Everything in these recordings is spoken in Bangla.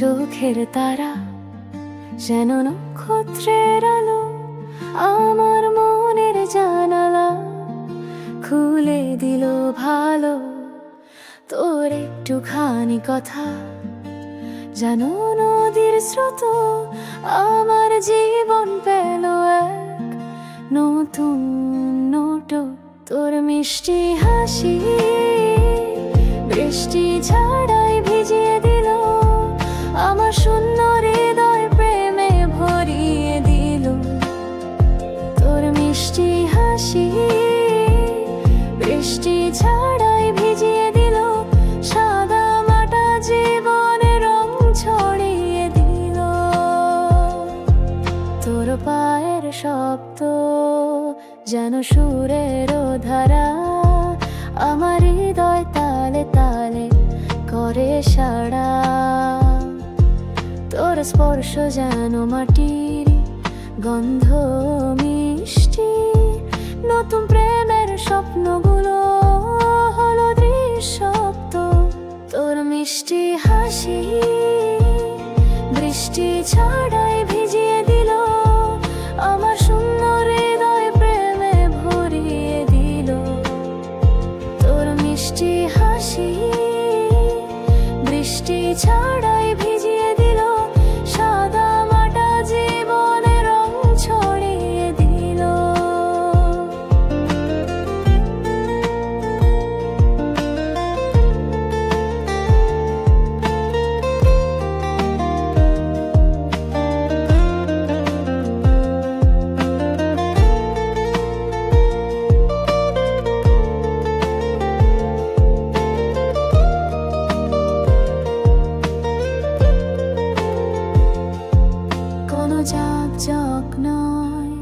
চোখের তারা যেন নক্ষত্রের আলো, আমার মনের জানালা খুলে দিল ভালো। তোর একটুখানি কথা যেন নদীর স্রোত, আমার জীবন পেল এক নতুন নোট। তোর মিষ্টি হাসি বৃষ্টি ছাড়াই ভিজিয়ে দিল, আমার শূন্য হৃদয় প্রেমে ভরিয়ে দিল। তোর মিষ্টি হাসি বৃষ্টি ছাড়াই ভিজিয়ে দিল, সাদা মাটা জীবনে রং ছড়িয়ে দিল। তোর পায়ের শব্দ যেন সুরের ধারা, আমার হৃদয় তালে তালে করে সাড়া। তোর স্পর্শ যেন মাটির গন্ধ মিষ্টি, নতুন প্রেমের স্বপ্নগুলো হলো দৃশ্যপ্ত। তোর মিষ্টি হাসি বৃষ্টি ছাড়াই ভিজিয়ে দিল, আমার শূন্য হৃদয় প্রেমে ভরিয়ে দিল। তোর মিষ্টি হাসি বৃষ্টি ছাড়াই ভিজিয়ে দিল, সাদা মাটা জীবনে রং ছড়িয়ে দিল। ঝকঝক নয়,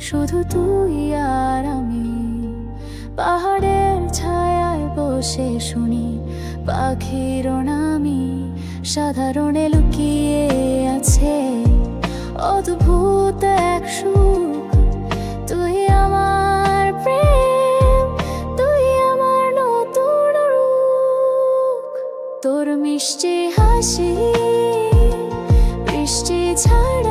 শুধু তুই আর আমি, পাহাড়ের ছায়ায় বসে শুনি পাখির নামি। সাধারণে লুকিয়ে আছে অদ্ভুত এক সুখ, তুই আমার প্রেম, তুই আমার নতুন রূপ। তোর মিষ্টি হাসি বৃষ্টি ছাড়